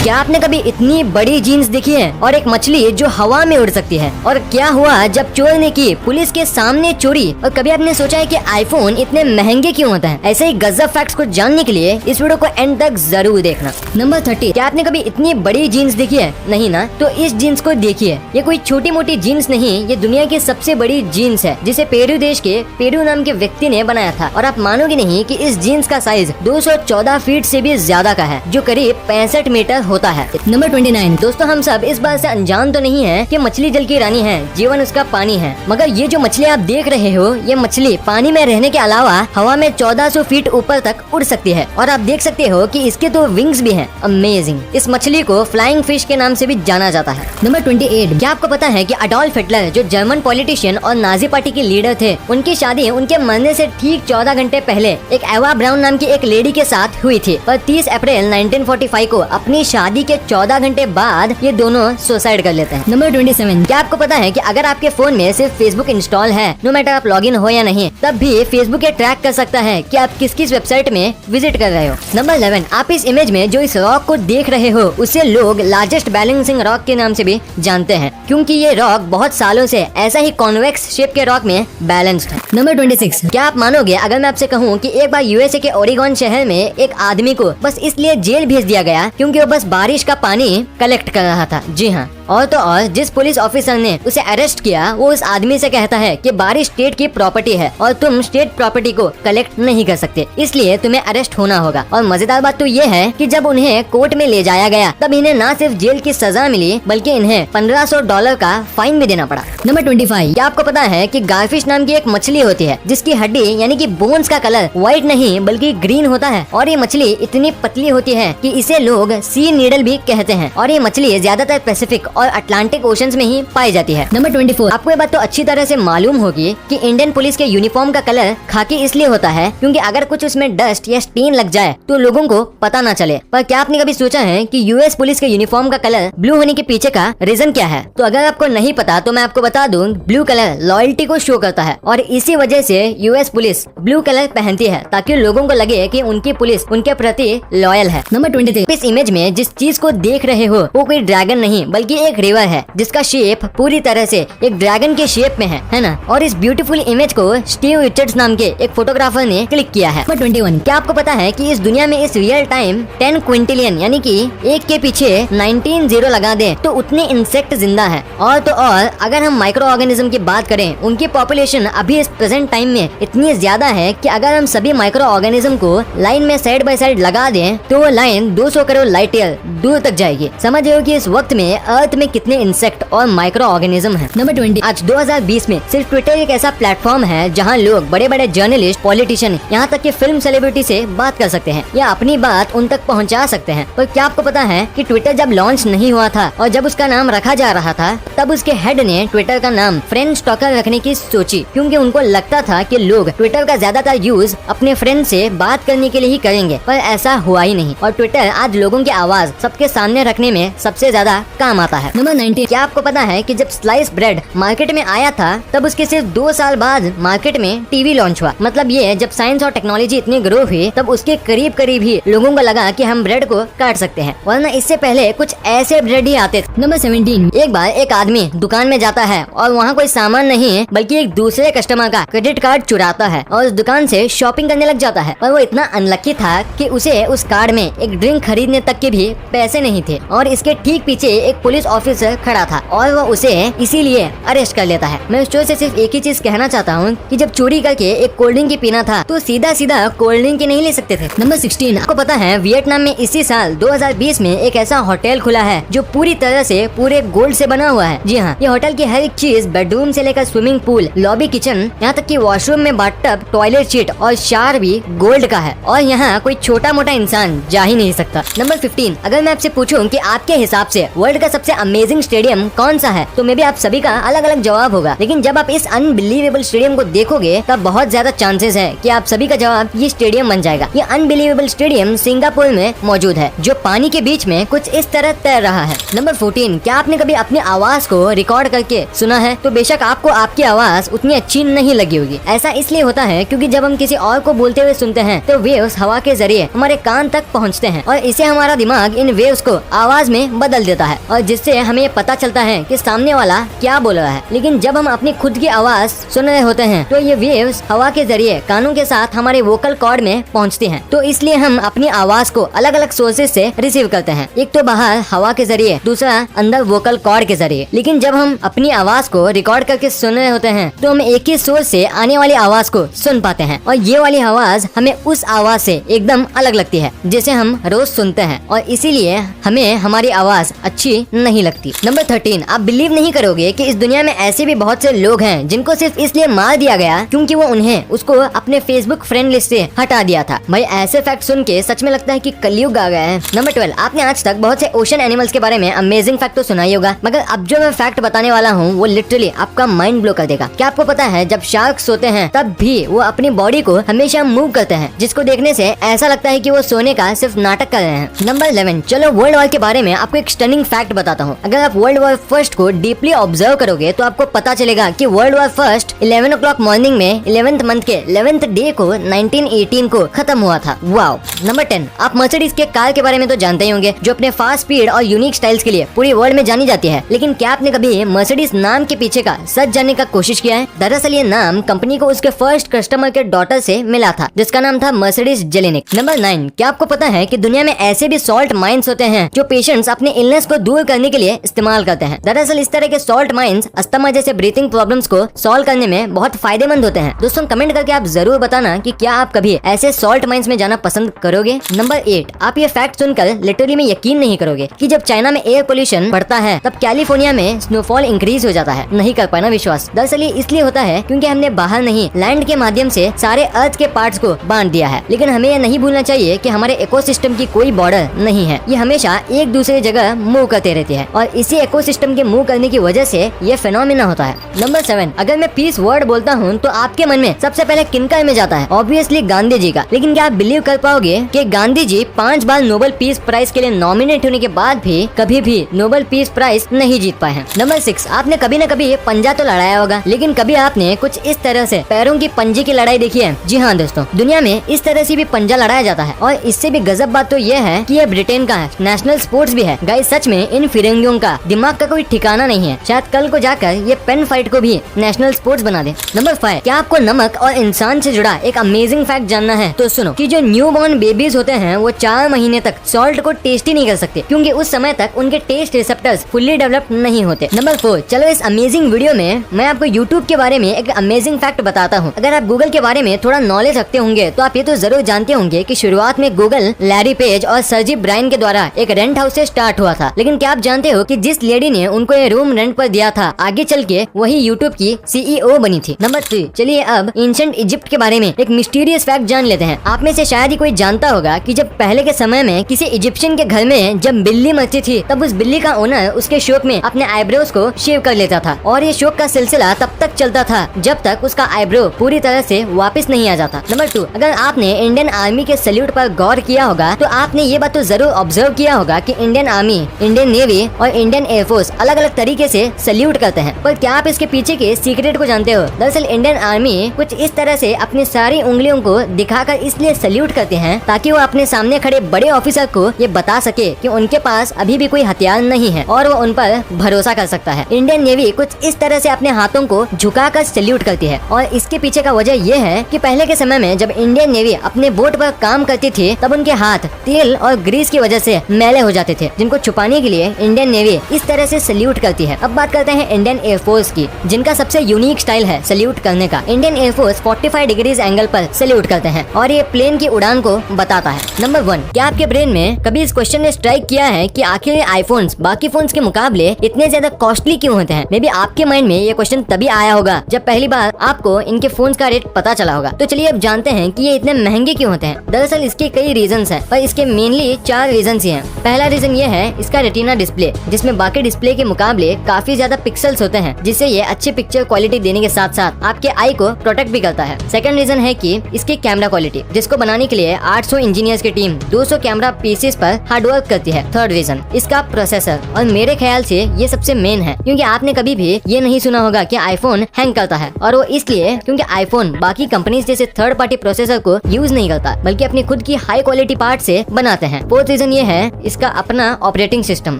क्या आपने कभी इतनी बड़ी जीन्स देखी है और एक मछली जो हवा में उड़ सकती है? और क्या हुआ जब चोर ने की पुलिस के सामने चोरी? और कभी आपने सोचा है कि आईफोन इतने महंगे क्यों होता है? ऐसे ही गजब फैक्ट्स को जानने के लिए इस वीडियो को एंड तक जरूर देखना। नंबर 30, क्या आपने कभी इतनी बड़ी जीन्स देखी है? नहीं ना? तो इस जीन्स को देखिए। ये कोई छोटी मोटी जीन्स नहीं, ये दुनिया की सबसे बड़ी जीन्स है जिसे पेरू देश के पेरू नाम के व्यक्ति ने बनाया था। और आप मानोगे नहीं कि इस जीन्स का साइज 214 फीट से भी ज्यादा का है, जो करीब 65 मीटर होता है। नंबर 29, दोस्तों हम सब इस बात से अनजान तो नहीं है कि मछली जल की रानी है, जीवन उसका पानी है। मगर ये जो मछली आप देख रहे हो, ये मछली पानी में रहने के अलावा हवा में 1400 फीट ऊपर तक उड़ सकती है। और आप देख सकते हो कि इसके तो विंग्स भी हैं। अमेजिंग। इस मछली को फ्लाइंग फिश के नाम से भी जाना जाता है। नंबर 28, क्या आपको पता है कि अडोल्फ हिटलर जो जर्मन पॉलिटिशियन और नाजी पार्टी के लीडर थे, उनकी शादी उनके मरने से ठीक 14 घंटे पहले एक एवा ब्राउन नाम की एक लेडी के साथ हुई थी। पर 30 अप्रैल 1945 को अपनी शादी के 14 घंटे बाद ये दोनों सुसाइड कर लेते हैं। नंबर 27, क्या आपको पता है कि अगर आपके फोन में सिर्फ फेसबुक इंस्टॉल है, नो मैटर आप लॉगिन हो या नहीं, तब भी फेसबुक ये ट्रैक कर सकता है कि आप किस किस वेबसाइट में विजिट कर रहे हो। नंबर 11, आप इस इमेज में जो इस रॉक को देख रहे हो, उसे लोग लार्जेस्ट बैलेंसिंग रॉक के नाम से भी जानते हैं, क्योंकि ये रॉक बहुत सालों से ऐसा ही कॉन्वेक्स शेप के रॉक में बैलेंस्ड है। नंबर 26, क्या आप मानोगे अगर मैं आपसे कहूँ कि एक बार यूएसए के ओरेगॉन शहर में एक आदमी को बस इसलिए जेल भेज दिया गया क्योंकि वो बस बारिश का पानी कलेक्ट कर रहा था। जी हाँ, और तो और जिस पुलिस ऑफिसर ने उसे अरेस्ट किया, वो उस आदमी से कहता है कि बारिश स्टेट की प्रॉपर्टी है और तुम स्टेट प्रॉपर्टी को कलेक्ट नहीं कर सकते, इसलिए तुम्हें अरेस्ट होना होगा। और मजेदार बात तो ये है कि जब उन्हें कोर्ट में ले जाया गया, तब इन्हें न सिर्फ जेल की सजा मिली, बल्कि इन्हें $1500 का फाइन भी देना पड़ा। नंबर 25, क्या आपको पता है कि गारफिश नाम की एक मछली होती है जिसकी हड्डी यानी कि बोन्स का कलर व्हाइट नहीं बल्कि ग्रीन होता है। और ये मछली इतनी पतली होती है कि इसे लोग सी नीडल भी कहते हैं। और ये मछली ज्यादातर पैसिफिक और अटलांटिक ओशंस में ही पाई जाती है। नंबर 24, आपको ये बात तो अच्छी तरह से मालूम होगी कि इंडियन पुलिस के यूनिफॉर्म का कलर खाकी इसलिए होता है क्योंकि अगर कुछ उसमें डस्ट या स्टेन लग जाए तो लोगों को पता ना चले। पर क्या आपने कभी सोचा है कि यूएस पुलिस के यूनिफॉर्म का कलर ब्लू होने के पीछे का रीजन क्या है? तो अगर आपको नहीं पता तो मैं आपको बता दूं, ब्लू कलर लॉयल्टी को शो करता है और इसी वजह से यूएस पुलिस ब्लू कलर पहनती है ताकि लोगों को लगे कि उनकी पुलिस उनके प्रति लॉयल है। नंबर 23, इस इमेज में जिस चीज को देख रहे हो वो कोई ड्रैगन नहीं बल्कि एक रिवर है जिसका शेप पूरी तरह से एक ड्रैगन के शेप में है ना? और इस ब्यूटीफुल इमेज को स्टीव रिचर्ड्स नाम के एक फोटोग्राफर ने क्लिक किया है। नंबर 21, क्या आपको पता है कि इस दुनिया में इस रियल टाइम 10 क्विंटिलियन यानी कि एक के पीछे 19 जीरो लगा दे तो उतने इंसेक्ट जिंदा है। और तो और अगर हम माइक्रो ऑर्गेनिज्म की बात करें, उनकी पॉपुलेशन अभी इस प्रेजेंट टाइम में इतनी ज्यादा है कि अगर हम सभी माइक्रो ऑर्गेनिज्म को लाइन में साइड बाय साइड लगा दें तो वो लाइन 200 करोड़ लाइट ईयर दूर तक जाएगी। समझ रहे हो कि इस वक्त में अर्थ में कितने इंसेक्ट और माइक्रो ऑर्गेनिज्म है। नंबर 20, आज 2020 में सिर्फ ट्विटर एक ऐसा प्लेटफॉर्म है जहां लोग बड़े बड़े जर्नलिस्ट, पॉलिटिशियन, यहाँ तक कि फिल्म सेलिब्रिटी से बात कर सकते हैं या अपनी बात उन तक पहुंचा सकते हैं। पर क्या आपको पता है कि ट्विटर जब लॉन्च नहीं हुआ था और जब उसका नाम रखा जा रहा था, तब उसके हेड ने ट्विटर का नाम फ्रेंड स्टॉकर रखने की सोची, क्योंकि उनको लगता था कि लोग ट्विटर का ज्यादातर यूज अपने फ्रेंड से बात करने के लिए ही करेंगे। पर ऐसा हुआ ही नहीं और ट्विटर आज लोगों की आवाज सबके सामने रखने में सबसे ज्यादा काम आता है। नंबर 19, क्या आपको पता है कि जब स्लाइस ब्रेड मार्केट में आया था, तब उसके सिर्फ 2 साल बाद मार्केट में टीवी लॉन्च हुआ। मतलब ये जब साइंस और टेक्नोलॉजी इतनी ग्रो हुई, तब उसके करीब करीब ही लोगों को लगा कि हम ब्रेड को काट सकते हैं, वरना इससे पहले कुछ ऐसे ब्रेड ही आते थे। नंबर 17, एक बार एक आदमी दुकान में जाता है और वहाँ कोई सामान नहीं बल्कि एक दूसरे कस्टमर का क्रेडिट कार्ड चुराता है और उस दुकान से शॉपिंग करने लग जाता है। पर वो इतना अनलकी था कि उसे उस कार्ड में एक ड्रिंक खरीदने तक के भी पैसे नहीं थे और इसके ठीक पीछे एक पुलिस ऑफिसर खड़ा था और वो उसे इसीलिए अरेस्ट कर लेता है। मैं उस चोर से सिर्फ एक ही चीज कहना चाहता हूँ कि जब चोरी करके एक कोल्ड ड्रिंक की पीना था तो सीधा सीधा कोल्ड ड्रिंक की नहीं ले सकते थे। नंबर 16, आपको पता है वियतनाम में इसी साल 2020 में एक ऐसा होटल खुला है जो पूरी तरह से पूरे गोल्ड से बना हुआ है। जी हाँ, ये होटल की हर एक चीज, बेडरूम से लेकर स्विमिंग पूल, लॉबी, किचन, यहाँ तक कि वॉशरूम में बाथटब, टॉयलेट सीट और शावर भी गोल्ड का है और यहाँ कोई छोटा मोटा इंसान जा ही नहीं सकता। नंबर 15, अगर मैं आपसे पूछूं कि आपके हिसाब से वर्ल्ड का सबसे अमेजिंग स्टेडियम कौन सा है? तो मे बी आप सभी का अलग अलग जवाब होगा, लेकिन जब आप इस अनबिलीवेबल स्टेडियम को देखोगे तब बहुत ज्यादा चांसेस है कि आप सभी का जवाब ये स्टेडियम बन जाएगा। ये अनबिलीवेबल स्टेडियम सिंगापुर में मौजूद है, जो पानी के बीच में कुछ इस तरह तैर रहा है। नंबर 14, क्या आपने कभी अपनी आवाज को रिकॉर्ड करके सुना है? तो बेशक आपको आपकी आवाज उतनी अच्छी नहीं लगी होगी। ऐसा इसलिए होता है क्योंकि जब हम किसी और को बोलते हुए सुनते हैं तो वेव्स हवा के जरिए हमारे कान तक पहुंचते हैं और इसे हमारा दिमाग इन वेव्स को आवाज में बदल देता है और जिससे हमें पता चलता है कि सामने वाला क्या बोल रहा है। लेकिन जब हम अपनी खुद की आवाज सुन रहे होते हैं तो ये वेव्स हवा के जरिए कानों के साथ हमारे वोकल कॉर्ड में पहुंचती हैं। तो इसलिए हम अपनी आवाज को अलग अलग सोर्सेज से रिसीव करते हैं, एक तो बाहर हवा के जरिए, दूसरा अंदर वोकल कॉर्ड के जरिए। लेकिन जब हम अपनी आवाज को रिकॉर्ड करके सुन रहे होते हैं तो हम एक ही सोर्स से आने वाली आवाज को सुन पाते हैं और ये वाली आवाज हमें उस आवाज से एकदम अलग लगती है जिसे हम रोज सुनते हैं और इसीलिए हमें हमारी आवाज अच्छी नहीं लगती। नंबर 13, आप बिलीव नहीं करोगे कि इस दुनिया में ऐसे भी बहुत से लोग हैं जिनको सिर्फ इसलिए मार दिया गया क्योंकि वो उन्हें उसको अपने फेसबुक फ्रेंड लिस्ट से हटा दिया था। भाई ऐसे फैक्ट सुन के सच में लगता है कि कलयुग आ गया है। नंबर 12, आपने आज तक बहुत से ओशन एनिमल्स के बारे में अमेजिंग फैक्ट तो सुना ही होगा, मगर अब जो मैं फैक्ट बताने वाला हूँ वो लिटरली आपका माइंड ब्लो कर देगा। क्या आपको पता है जब शार्क सोते हैं तब भी वो अपनी बॉडी को हमेशा मूव करते हैं, जिसको देखने से ऐसा लगता है कि वो सोने का सिर्फ नाटक कर रहे हैं। नंबर 11, चलो वर्ल्ड वॉर के बारे में आपको एक स्टनिंग फैक्ट बताता हूँ। अगर आप वर्ल्ड वॉर फर्स्ट को डीपली ऑब्जर्व करोगे तो आपको पता चलेगा कि world war first 11 o'clock morning में 11th मंथ के 11th डे को 1918 को खत्म हुआ था। वाओ। नंबर 10, आप मर्सिडीज के कार के बारे में तो जानते ही होंगे, जो अपने फास्ट स्पीड और यूनिक स्टाइल्स के लिए पूरी वर्ल्ड में जानी जाती है। लेकिन क्या आपने कभी मर्सिडीज नाम के पीछे का सच जानने का कोशिश किया है? दरअसल ये नाम कंपनी को उसके फर्स्ट कस्टमर के डॉटर से मिला था, जिसका नाम था मर्सिडीज जेलेनिक। नंबर 9, क्या आपको पता है कि दुनिया में ऐसे भी सॉल्ट माइंस होते हैं जो पेशेंट्स अपने इलनेस को दूर करने के लिए इस्तेमाल करते हैं। दरअसल इस तरह के सॉल्ट माइंस अस्थमा जैसे ब्रीथिंग प्रॉब्लम्स को सॉल्व करने में बहुत फायदेमंद होते हैं। दोस्तों कमेंट करके आप जरूर बताना कि क्या आप कभी ऐसे सॉल्ट माइंस में जाना पसंद करोगे। नंबर 8, आप ये फैक्ट सुनकर लिटरली में यकीन नहीं करोगे कि जब चाइना में एयर पोल्यूशन बढ़ता है तब कैलिफोर्निया में स्नोफॉल इंक्रीज हो जाता है। नहीं कर पाना विश्वास। दरअसल ये इसलिए होता है क्योंकि हमने बाहर नहीं लैंड के माध्यम से सारे अर्थ के पार्ट्स को बांट दिया है। लेकिन हमें ये नहीं भूलना चाहिए कि हमारे इकोसिस्टम की कोई बॉर्डर नहीं है, ये हमेशा एक दूसरे जगह मूव करते रहती है और इसी इकोसिस्टम के मूव करने की वजह से ये फेनोमेना होता है। नंबर 7, अगर मैं पीस वर्ड बोलता हूँ तो आपके मन में सबसे पहले किनका इमेज आता है? ऑब्वियसली गांधी जी का। लेकिन क्या आप बिलीव कर पाओगे कि गांधी जी 5 बार नोबेल पीस प्राइज के लिए नॉमिनेट होने के बाद भी कभी भी नोबेल पीस प्राइज नहीं जीत पाए हैं। नंबर 6, आपने कभी न कभी पंजा तो लड़ाया होगा, लेकिन कभी आपने कुछ इस तरह से पैरों की पंजे की लड़ाई देखी है? जी हाँ दोस्तों, दुनिया में इस तरह से भी पंजा लड़ाया जाता है और इससे भी गजब बात तो ये है कि ये ब्रिटेन का है, नेशनल स्पोर्ट्स भी है। गाइस सच में इन फिरंगियों का दिमाग का कोई ठिकाना नहीं है, शायद कल को जाकर ये पेन फाइट को भी नेशनल स्पोर्ट्स बना दे। नंबर 5, क्या आपको नमक और इंसान से जुड़ा एक अमेजिंग फैक्ट जानना है? तो सुनो कि जो न्यू बॉर्न बेबीज होते हैं वो 4 महीने तक सॉल्ट को टेस्ट ही नहीं कर सकते, क्योंकि उस समय तक उनके टेस्ट रिसेप्टर्स फुल्ली डेवलप नहीं होते। नंबर 4, चलो इस अमेजिंग वीडियो में मैं आपको यूट्यूब के बारे में एक अमेजिंग फैक्ट बताता हूँ। अगर आप गूगल के बारे में थोड़ा नॉलेज रखते होंगे तो आप ये तो जरूर जानते होंगे कि शुरुआत में गूगल लैरी पेज और सर्जी ब्रायन के द्वारा एक रेंट हाउस से स्टार्ट हुआ था। लेकिन क्या आप जानते हो कि जिस लेडी ने उनको ये रूम रेंट पर दिया था आगे चल के वही यूट्यूब की CEO बनी थी। नंबर 3, चलिए अब एंशिएंट इजिप्ट के बारे में एक मिस्टीरियस फैक्ट जान लेते हैं। आप में से शायद ही कोई जानता होगा कि जब पहले के समय में किसी इजिप्शियन के घर में जब बिल्ली मरती थी तब उस बिल्ली का ओनर उसके शौक में अपने आईब्रोज को शेव कर लेता था और ये शौक का सिलसिला तब तक चलता था जब तक उसका आईब्रो पूरी तरह से वापस नहीं आ जाता। नंबर 2, अगर आपने इंडियन आर्मी के सैल्यूट पर गौर किया होगा तो आपने ये बात तो जरूर ऑब्जर्व किया होगा कि इंडियन आर्मी, इंडियन नेवी और इंडियन एयरफोर्स अलग अलग तरीके से सैल्यूट करते हैं। पर क्या आप इसके पीछे के सीक्रेट को जानते हो? दरअसल इंडियन आर्मी कुछ इस तरह से अपनी सारी उंगलियों को दिखाकर इसलिए सैल्यूट करते हैं ताकि वो अपने सामने खड़े बड़े ऑफिसर को ये बता सके कि उनके पास अभी भी कोई हथियार नहीं है और वो उन पर भरोसा कर सकता है। इंडियन नेवी कुछ इस तरह से अपने हाथों को झुकाकर सैल्यूट करती है और इसके पीछे का वजह यह है कि पहले के समय में जब इंडियन नेवी अपने बोट पर काम करती थी तब उनके हाथ तेल और ग्रीस की वजह से मैले हो जाते थे, जिनको छुपाने के लिए इंडियन नेवी इस तरह से सैल्यूट करती है। अब बात करते हैं इंडियन एयरफोर्स की, जिनका सबसे यूनिक स्टाइल है सैल्यूट करने का। इंडियन एयरफोर्स 45 डिग्रीज एंगल पर सैल्यूट करते हैं और ये प्लेन की उड़ान को बताता है। नंबर 1, क्या आपके ब्रेन में कभी इस क्वेश्चन ने स्ट्राइक किया है कि आखिर ये आईफोन्स बाकी फोन्स के मुकाबले इतने ज्यादा कॉस्टली क्यों होते हैं? मे बी आपके माइंड में ये क्वेश्चन तभी आया होगा जब पहली बार आपको इनके फोन्स का रेट पता चला होगा। तो चलिए अब जानते हैं कि ये इतने महंगे क्यों होते हैं। दरअसल इसके कई रीजंस हैं, पर इसके मेनली 4 रीजंस ही हैं। पहला रीजन ये है इसका रेटिना डिस्प्ले। डिस्प्ले, जिसमें बाकी डिस्प्ले के मुकाबले काफी ज्यादा पिक्सल्स होते हैं, जिससे ये अच्छी पिक्चर क्वालिटी देने के साथ साथ आपके आई को प्रोटेक्ट भी करता है। सेकंड रीजन है कि इसकी कैमरा क्वालिटी, जिसको बनाने के लिए 800 इंजीनियर्स की टीम 200 कैमरा पीसेस पर हार्डवर्क करती है। थर्ड रीजन इसका प्रोसेसर, और मेरे ख्याल से ये सबसे मेन है, क्योंकि आपने कभी भी ये नहीं सुना होगा कि आईफोन हैंग करता है, और वो इसलिए क्योंकि आईफोन बाकी कंपनीज जैसे थर्ड पार्टी प्रोसेसर को यूज नहीं करता, बल्कि अपनी खुद की हाई क्वालिटी पार्ट से बनाते हैं। फोर्थ रीजन ये है इसका अपना ऑपरेटिंग सिस्टम,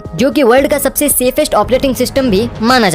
जो कि वर्ल्ड का सबसे सेफेस्ट ऑपरेटिंग सिस्टम भी माना जाता है।